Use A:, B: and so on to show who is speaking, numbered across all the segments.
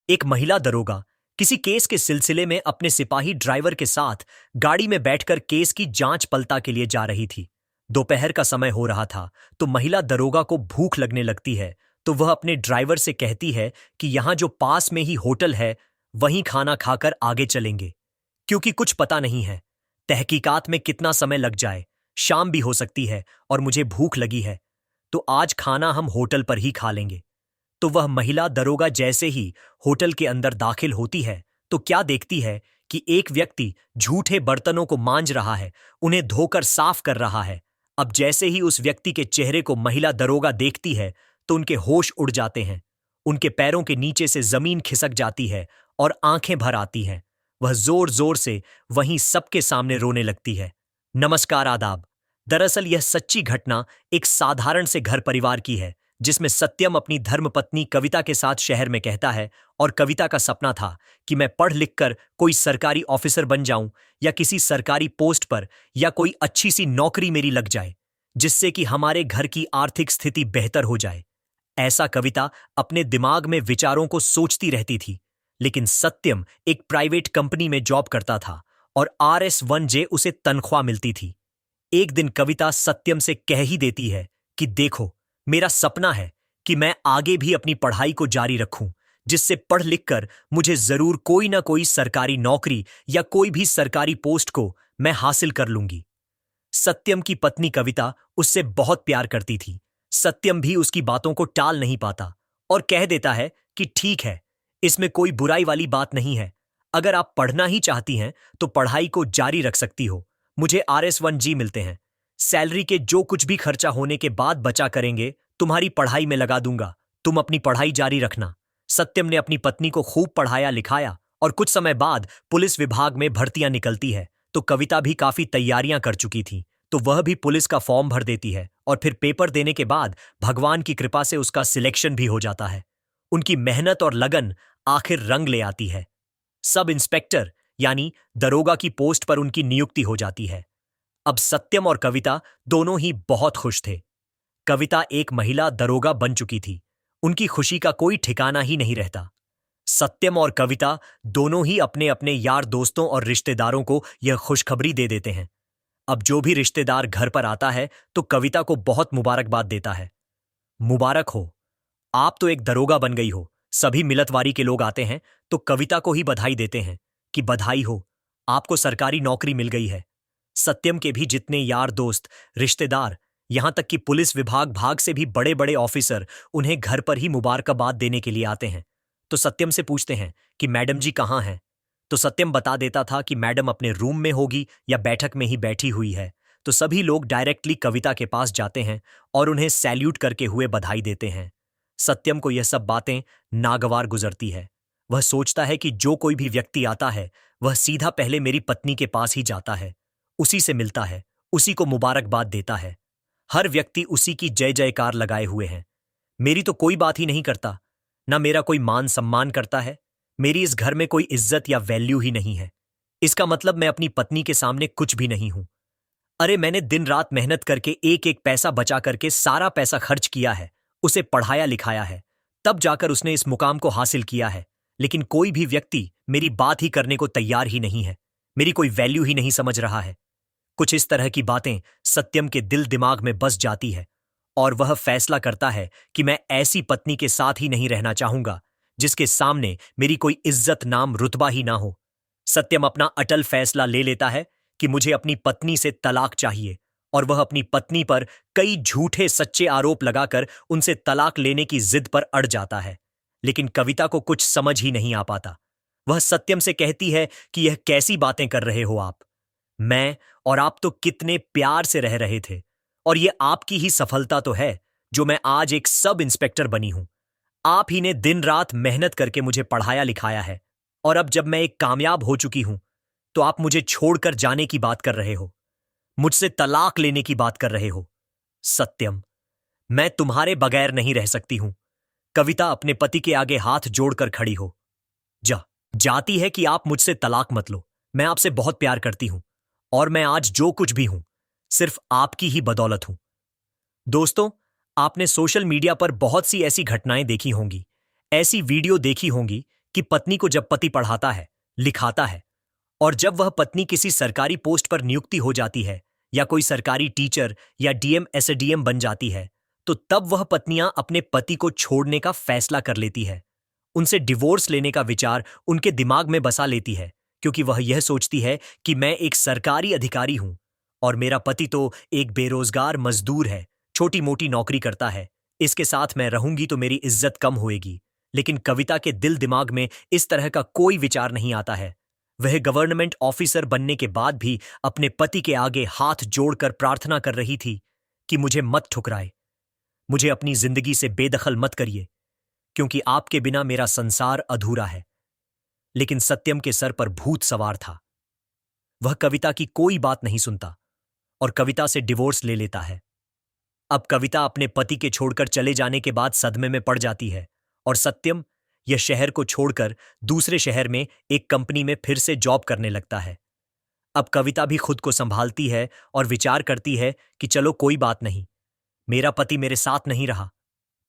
A: एक महिला दरोगा किसी केस के सिलसिले में अपने सिपाही ड्राइवर के साथ गाड़ी में बैठकर केस की जांच पड़ताल के लिए जा रही थी। दोपहर का समय हो रहा था, तो महिला दरोगा को भूख लगने लगती है। तो वह अपने ड्राइवर से कहती है कि यहाँ जो पास में ही होटल है, वहीं खाना खाकर आगे चलेंगे, क्योंकि कुछ पता नहीं है तहकीकात में कितना समय लग जाए। शाम भी हो सकती है और मुझे भूख लगी है, तो आज खाना हम होटल पर ही खा लेंगे। तो वह महिला दरोगा जैसे ही होटल के अंदर दाखिल होती है, तो क्या देखती है कि एक व्यक्ति झूठे बर्तनों को मांज रहा है, उन्हें धोकर साफ कर रहा है। अब जैसे ही उस व्यक्ति के चेहरे को महिला दरोगा देखती है, तो उनके होश उड़ जाते हैं। उनके पैरों के नीचे से जमीन खिसक जाती है और आंखें भर आती हैं। वह जोर जोर से वहीं सबके सामने रोने लगती है। नमस्कार, आदाब। दरअसल यह सच्ची घटना एक साधारण से घर परिवार की है, जिसमें सत्यम अपनी धर्मपत्नी कविता के साथ शहर में कहता है। और कविता का सपना था कि मैं पढ़ लिख कर कोई सरकारी ऑफिसर बन जाऊं, या किसी सरकारी पोस्ट पर, या कोई अच्छी सी नौकरी मेरी लग जाए, जिससे कि हमारे घर की आर्थिक स्थिति बेहतर हो जाए। ऐसा कविता अपने दिमाग में विचारों को सोचती रहती थी। लेकिन सत्यम एक प्राइवेट कंपनी में जॉब करता था और RS1J उसे तनख्वाह मिलती थी। एक दिन कविता सत्यम से कह ही देती है कि देखो, मेरा सपना है कि मैं आगे भी अपनी पढ़ाई को जारी रखूं, जिससे पढ़ लिख कर मुझे जरूर कोई ना कोई सरकारी नौकरी या कोई भी सरकारी पोस्ट को मैं हासिल कर लूंगी। सत्यम की पत्नी कविता उससे बहुत प्यार करती थी। सत्यम भी उसकी बातों को टाल नहीं पाता और कह देता है कि ठीक है, इसमें कोई बुराई वाली बात नहीं है। अगर आप पढ़ना ही चाहती हैं तो पढ़ाई को जारी रख सकती हो। मुझे RS1G मिलते हैं। सैलरी के जो कुछ भी खर्चा होने के बाद बचा करेंगे, तुम्हारी पढ़ाई में लगा दूंगा। तुम अपनी पढ़ाई जारी रखना। सत्यम ने अपनी पत्नी को खूब पढ़ाया लिखाया और कुछ समय बाद पुलिस विभाग में भर्तियां निकलती है। तो कविता भी काफी तैयारियां कर चुकी थी, तो वह भी पुलिस का फॉर्म भर देती है और फिर पेपर देने के बाद भगवान की कृपा से उसका सिलेक्शन भी हो जाता है। उनकी मेहनत और लगन आखिर रंग ले आती है। सब इंस्पेक्टर यानी दरोगा की पोस्ट पर उनकी नियुक्ति हो जाती है। अब सत्यम और कविता दोनों ही बहुत खुश थे। कविता एक महिला दरोगा बन चुकी थी। उनकी खुशी का कोई ठिकाना ही नहीं रहता। सत्यम और कविता दोनों ही अपने अपने यार दोस्तों और रिश्तेदारों को यह खुशखबरी दे देते हैं। अब जो भी रिश्तेदार घर पर आता है तो कविता को बहुत मुबारकबाद देता है। मुबारक हो, आप तो एक दरोगा बन गई हो। सभी मिलतवारी के लोग आते हैं तो कविता को ही बधाई देते हैं कि बधाई हो, आपको सरकारी नौकरी मिल गई है। सत्यम के भी जितने यार दोस्त, रिश्तेदार, यहां तक कि पुलिस विभाग से भी बड़े बड़े ऑफिसर उन्हें घर पर ही मुबारकबाद देने के लिए आते हैं। तो सत्यम से पूछते हैं कि मैडम जी कहाँ हैं। तो सत्यम बता देता था कि मैडम अपने रूम में होगी या बैठक में ही बैठी हुई है। तो सभी लोग डायरेक्टली कविता के पास जाते हैं और उन्हें सैल्यूट करके हुए बधाई देते हैं। सत्यम को यह सब बातें नागवार गुजरती है। वह सोचता है कि जो कोई भी व्यक्ति आता है, वह सीधा पहले मेरी पत्नी के पास ही जाता है, उसी से मिलता है, उसी को मुबारकबाद देता है। हर व्यक्ति उसी की जय जयकार लगाए हुए हैं। मेरी तो कोई बात ही नहीं करता, ना मेरा कोई मान सम्मान करता है। मेरी इस घर में कोई इज्जत या वैल्यू ही नहीं है। इसका मतलब मैं अपनी पत्नी के सामने कुछ भी नहीं हूं। अरे मैंने दिन रात मेहनत करके एक एक पैसा बचा करके सारा पैसा खर्च किया है, उसे पढ़ाया लिखाया है, तब जाकर उसने इस मुकाम को हासिल किया है। लेकिन कोई भी व्यक्ति मेरी बात ही करने को तैयार ही नहीं है, मेरी कोई वैल्यू ही नहीं समझ रहा है। कुछ इस तरह की बातें सत्यम के दिल दिमाग में बस जाती है और वह फैसला करता है कि मैं ऐसी पत्नी के साथ ही नहीं रहना चाहूंगा जिसके सामने मेरी कोई इज्जत नाम रुतबा ही ना हो। सत्यम अपना अटल फैसला ले लेता है कि मुझे अपनी पत्नी से तलाक चाहिए, और वह अपनी पत्नी पर कई झूठे सच्चे आरोप लगाकर उनसे तलाक लेने की जिद पर अड़ जाता है। लेकिन कविता को कुछ समझ ही नहीं आ पाता। वह सत्यम से कहती है कि यह कैसी बातें कर रहे हो आप। मैं और आप तो कितने प्यार से रह रहे थे, और यह आपकी ही सफलता तो है जो मैं आज एक सब इंस्पेक्टर बनी हूं। आप ही ने दिन रात मेहनत करके मुझे पढ़ाया लिखाया है, और अब जब मैं एक कामयाब हो चुकी हूं तो आप मुझे छोड़कर जाने की बात कर रहे हो, मुझसे तलाक लेने की बात कर रहे हो। सत्यम, मैं तुम्हारे बगैर नहीं रह सकती हूं। कविता अपने पति के आगे हाथ जोड़कर खड़ी हो जाती है कि आप मुझसे तलाक मत लो। मैं आपसे बहुत प्यार करती हूं, और मैं आज जो कुछ भी हूं सिर्फ आपकी ही बदौलत हूं। दोस्तों, आपने सोशल मीडिया पर बहुत सी ऐसी घटनाएं देखी होंगी, ऐसी वीडियो देखी होंगी कि पत्नी को जब पति पढ़ाता है, लिखाता है और जब वह पत्नी किसी सरकारी पोस्ट पर नियुक्ति हो जाती है या कोई सरकारी टीचर या डीएम एसडीएम बन जाती है, तो तब वह पत्नियां अपने पति को छोड़ने का फैसला कर लेती है। उनसे डिवोर्स लेने का विचार उनके दिमाग में बसा लेती है, क्योंकि वह यह सोचती है कि मैं एक सरकारी अधिकारी हूं और मेरा पति तो एक बेरोजगार मजदूर है, छोटी मोटी नौकरी करता है। इसके साथ मैं रहूंगी तो मेरी इज्जत कम होएगी। लेकिन कविता के दिल दिमाग में इस तरह का कोई विचार नहीं आता है। वह गवर्नमेंट ऑफिसर बनने के बाद भी अपने पति के आगे हाथ जोड़कर प्रार्थना कर रही थी कि मुझे मत ठुकराए, मुझे अपनी जिंदगी से बेदखल मत करिए, क्योंकि आपके बिना मेरा संसार अधूरा है। लेकिन सत्यम के सर पर भूत सवार था। वह कविता की कोई बात नहीं सुनता और कविता से डिवोर्स ले लेता है। अब कविता अपने पति के छोड़कर चले जाने के बाद सदमे में पड़ जाती है और सत्यम यह शहर को छोड़कर दूसरे शहर में एक कंपनी में फिर से जॉब करने लगता है। अब कविता भी खुद को संभालती है और विचार करती है कि चलो कोई बात नहीं, मेरा पति मेरे साथ नहीं रहा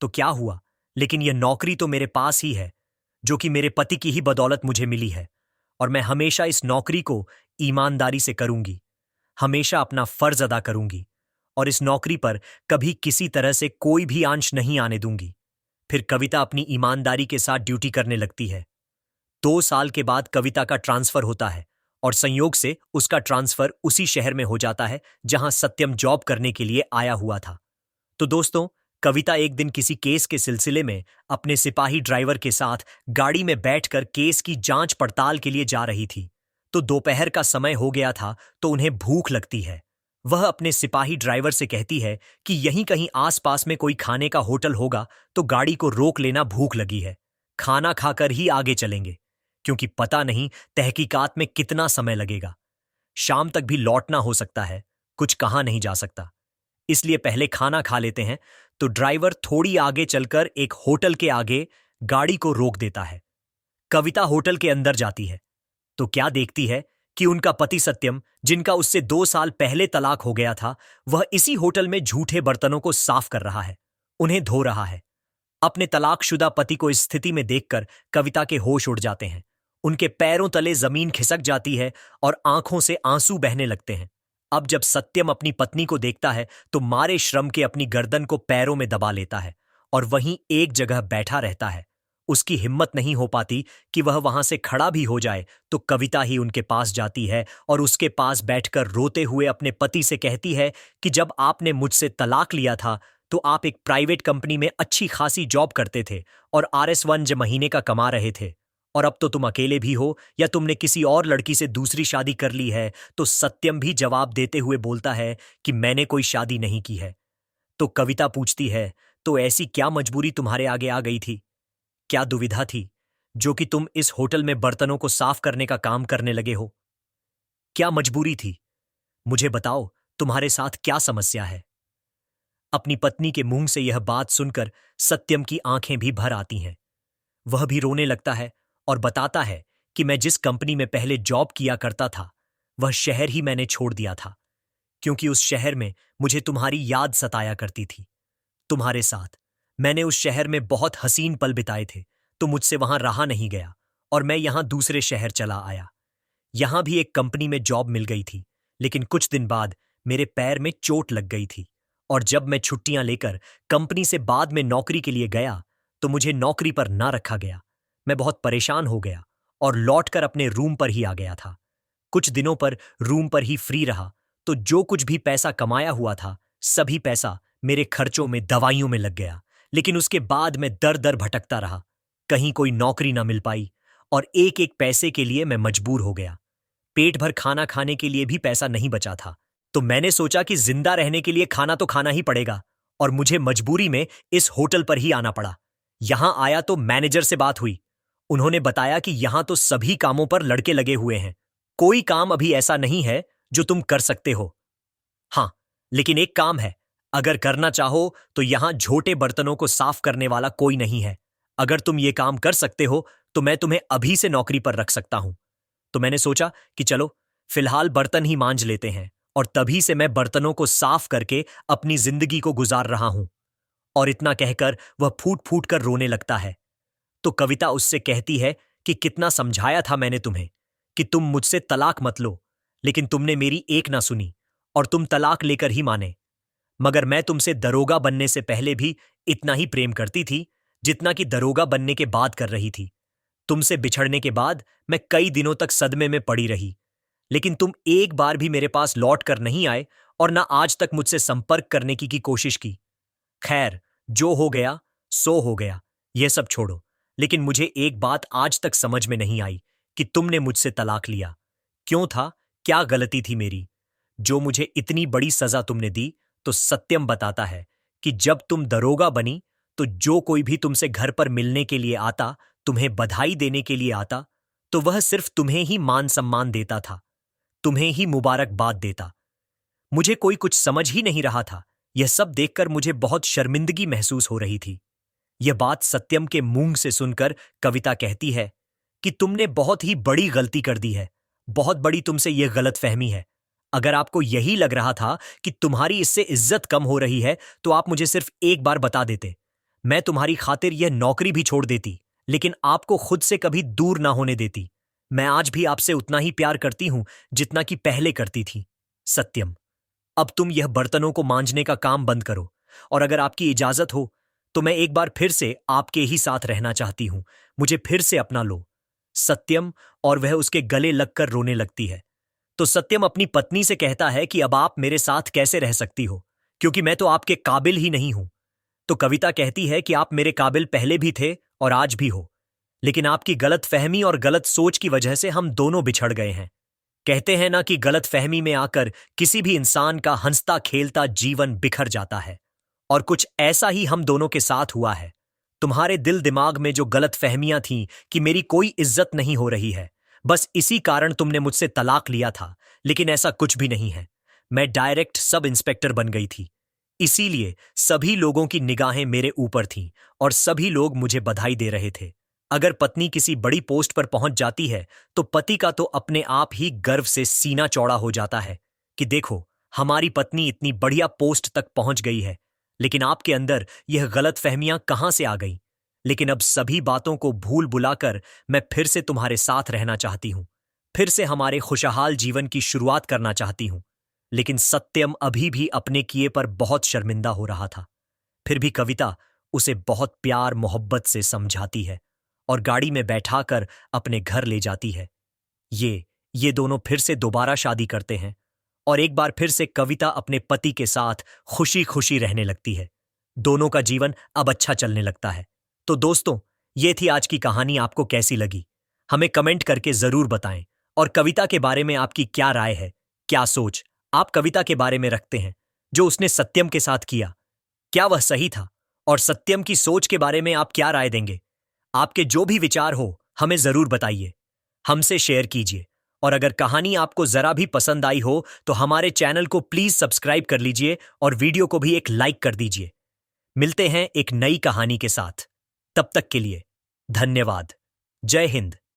A: तो क्या हुआ, लेकिन यह नौकरी तो मेरे पास ही है, जो कि मेरे पति की ही बदौलत मुझे मिली है और मैं हमेशा इस नौकरी को ईमानदारी से करूंगी, हमेशा अपना फर्ज अदा करूंगी और इस नौकरी पर कभी किसी तरह से कोई भी आंच नहीं आने दूंगी। फिर कविता अपनी ईमानदारी के साथ ड्यूटी करने लगती है। 2 साल के बाद कविता का ट्रांसफर होता है और संयोग से उसका ट्रांसफर उसी शहर में हो जाता है जहां सत्यम जॉब करने के लिए आया हुआ था। तो दोस्तों, कविता एक दिन किसी केस के सिलसिले में अपने सिपाही ड्राइवर के साथ गाड़ी में बैठकर केस की जांच पड़ताल के लिए जा रही थी। तो दोपहर का समय हो गया था तो उन्हें भूख लगती है। वह अपने सिपाही ड्राइवर से कहती है कि यहीं कहीं आसपास में कोई खाने का होटल होगा तो गाड़ी को रोक लेना, भूख लगी है, खाना खाकर ही आगे चलेंगे, क्योंकि पता नहीं तहकीकात में कितना समय लगेगा, शाम तक भी लौटना हो सकता है, कुछ कहा नहीं जा सकता, इसलिए पहले खाना खा लेते हैं। तो ड्राइवर थोड़ी आगे चलकर एक होटल के आगे गाड़ी को रोक देता है। कविता होटल के अंदर जाती है तो क्या देखती है कि उनका पति सत्यम, जिनका उससे 2 साल पहले तलाक हो गया था, वह इसी होटल में झूठे बर्तनों को साफ कर रहा है, उन्हें धो रहा है। अपने तलाकशुदा पति को इस स्थिति में देखकर कविता के होश उड़ जाते हैं। उनके पैरों तले जमीन खिसक जाती है और आंखों से आंसू बहने लगते हैं। अब जब सत्यम अपनी पत्नी को देखता है तो मारे श्रम के अपनी गर्दन को पैरों में दबा लेता है और वहीं एक जगह बैठा रहता है। उसकी हिम्मत नहीं हो पाती कि वह वहां से खड़ा भी हो जाए तो कविता ही उनके पास जाती है और उसके पास बैठकर रोते हुए अपने पति से कहती है कि जब आपने मुझसे तलाक लिया था तो आप एक प्राइवेट कंपनी में अच्छी खासी जॉब करते थे और RS1 महीने का कमा रहे थे, और अब तो तुम अकेले भी हो या तुमने किसी और लड़की से दूसरी शादी कर ली है। तो सत्यम भी जवाब देते हुए बोलता है कि मैंने कोई शादी नहीं की है। तो कविता पूछती है, तो ऐसी क्या मजबूरी तुम्हारे आगे आ गई थी, क्या दुविधा थी जो कि तुम इस होटल में बर्तनों को साफ करने का काम करने लगे हो? क्या मजबूरी थी, मुझे बताओ, तुम्हारे साथ क्या समस्या है? अपनी पत्नी के मुंह से यह बात सुनकर सत्यम की आंखें भी भर आती हैं। वह भी रोने लगता है और बताता है कि मैं जिस कंपनी में पहले जॉब किया करता था वह शहर ही मैंने छोड़ दिया था, क्योंकि उस शहर में मुझे तुम्हारी याद सताया करती थी। तुम्हारे साथ मैंने उस शहर में बहुत हसीन पल बिताए थे, तो मुझसे वहां रहा नहीं गया और मैं यहां दूसरे शहर चला आया। यहां भी एक कंपनी में जॉब मिल गई थी, लेकिन कुछ दिन बाद मेरे पैर में चोट लग गई थी और जब मैं छुट्टियां लेकर कंपनी से बाद में नौकरी के लिए गया तो मुझे नौकरी पर ना रखा गया। मैं बहुत परेशान हो गया और लौटकर अपने रूम पर ही आ गया था। कुछ दिनों पर रूम पर ही फ्री रहा तो जो कुछ भी पैसा कमाया हुआ था सभी पैसा मेरे खर्चों में, दवाइयों में लग गया। लेकिन उसके बाद मैं दर दर भटकता रहा, कहीं कोई नौकरी ना मिल पाई और एक एक पैसे के लिए मैं मजबूर हो गया। पेट भर खाना खाने के लिए भी पैसा नहीं बचा था, तो मैंने सोचा कि जिंदा रहने के लिए खाना तो खाना ही पड़ेगा और मुझे मजबूरी में इस होटल पर ही आना पड़ा। यहां आया तो मैनेजर से बात हुई। उन्होंने बताया कि यहां तो सभी कामों पर लड़के लगे हुए हैं, कोई काम अभी ऐसा नहीं है जो तुम कर सकते हो। हाँ, लेकिन एक काम है, अगर करना चाहो तो यहां झोटे बर्तनों को साफ करने वाला कोई नहीं है। अगर तुम ये काम कर सकते हो तो मैं तुम्हें अभी से नौकरी पर रख सकता हूं। तो मैंने सोचा कि चलो फिलहाल बर्तन ही मांज लेते हैं, और तभी से मैं बर्तनों को साफ करके अपनी जिंदगी को गुजार रहा हूं। और इतना कहकर वह फूट फूट कर रोने लगता है। तो कविता उससे कहती है कि कितना समझाया था मैंने तुम्हें कि तुम मुझसे तलाक मत लो, लेकिन तुमने मेरी एक ना सुनी और तुम तलाक लेकर ही माने। मगर मैं तुमसे दरोगा बनने से पहले भी इतना ही प्रेम करती थी जितना कि दरोगा बनने के बाद कर रही थी। तुमसे बिछड़ने के बाद मैं कई दिनों तक सदमे में पड़ी रही, लेकिन तुम एक बार भी मेरे पास लौट कर नहीं आए और ना आज तक मुझसे संपर्क करने की कोशिश की। खैर, जो हो गया सो हो गया, यह सब छोड़ो। लेकिन मुझे एक बात आज तक समझ में नहीं आई कि तुमने मुझसे तलाक लिया। क्यों था? क्या गलती थी मेरी जो मुझे इतनी बड़ी सजा तुमने दी? तो सत्यम बताता है कि जब तुम दरोगा बनी तो जो कोई भी तुमसे घर पर मिलने के लिए आता, तुम्हें बधाई देने के लिए आता, तो वह सिर्फ तुम्हें ही मान सम्मान देता था, तुम्हें ही मुबारकबाद देता। मुझे कोई कुछ समझ ही नहीं रहा था। यह सब देखकर मुझे बहुत शर्मिंदगी महसूस हो रही थी। यह बात सत्यम के मुंह से सुनकर कविता कहती है कि तुमने बहुत ही बड़ी गलती कर दी है। बहुत बड़ी तुमसे यह गलतफहमी है। अगर आपको यही लग रहा था कि तुम्हारी इससे इज्जत कम हो रही है तो आप मुझे सिर्फ एक बार बता देते। मैं तुम्हारी खातिर यह नौकरी भी छोड़ देती, लेकिन आपको खुद से कभी दूर ना होने देती। मैं आज भी आपसे उतना ही प्यार करती हूं जितना कि पहले करती थी। सत्यम, अब तुम यह बर्तनों को मांजने का काम बंद करो, और अगर आपकी इजाजत हो तो मैं एक बार फिर से आपके ही साथ रहना चाहती हूं। मुझे फिर से अपना लो। सत्यम, और वह उसके गले लगकर रोने लगती है। तो सत्यम अपनी पत्नी से कहता है कि अब आप मेरे साथ कैसे रह सकती हो, क्योंकि मैं तो आपके काबिल ही नहीं हूं। तो कविता कहती है कि आप मेरे काबिल पहले भी थे और आज भी हो, लेकिन आपकी गलत फहमी और गलत सोच की वजह से हम दोनों बिछड़ गए हैं। कहते हैं ना कि गलत फहमी में आकर किसी भी इंसान का हंसता खेलता जीवन बिखर जाता है, और कुछ ऐसा ही हम दोनों के साथ हुआ है। तुम्हारे दिल दिमाग में जो गलत फहमियां थीं कि मेरी कोई इज्जत नहीं हो रही है, बस इसी कारण तुमने मुझसे तलाक लिया था, लेकिन ऐसा कुछ भी नहीं है। मैं डायरेक्ट सब इंस्पेक्टर बन गई थी, इसीलिए सभी लोगों की निगाहें मेरे ऊपर थीं और सभी लोग मुझे बधाई दे रहे थे। अगर पत्नी किसी बड़ी पोस्ट पर पहुंच जाती है तो पति का तो अपने आप ही गर्व से सीना चौड़ा हो जाता है कि देखो, हमारी पत्नी इतनी बढ़िया पोस्ट तक पहुंच गई है। लेकिन आपके अंदर यह गलत फहमियां कहां से आ गई? लेकिन अब सभी बातों को भूल बुलाकर मैं फिर से तुम्हारे साथ रहना चाहती हूं, फिर से हमारे खुशहाल जीवन की शुरुआत करना चाहती हूं। लेकिन सत्यम अभी भी अपने किए पर बहुत शर्मिंदा हो रहा था। फिर भी कविता उसे बहुत प्यार मोहब्बत से समझाती है और गाड़ी में बैठाकर अपने घर ले जाती है। ये दोनों फिर से दोबारा शादी करते हैं और एक बार फिर से कविता अपने पति के साथ खुशी खुशी रहने लगती है। दोनों का जीवन अब अच्छा चलने लगता है। तो दोस्तों, ये थी आज की कहानी। आपको कैसी लगी हमें कमेंट करके जरूर बताएं, और कविता के बारे में आपकी क्या राय है, क्या सोच आप कविता के बारे में रखते हैं जो उसने सत्यम के साथ किया? क्या वह सही था? और सत्यम की सोच के बारे में आप क्या राय देंगे? आपके जो भी विचार हो हमें जरूर बताइए, हमसे शेयर कीजिए। और अगर कहानी आपको जरा भी पसंद आई हो तो हमारे चैनल को प्लीज सब्सक्राइब कर लीजिए और वीडियो को भी एक लाइक कर दीजिए। मिलते हैं एक नई कहानी के साथ। तब तक के लिए धन्यवाद। जय हिंद।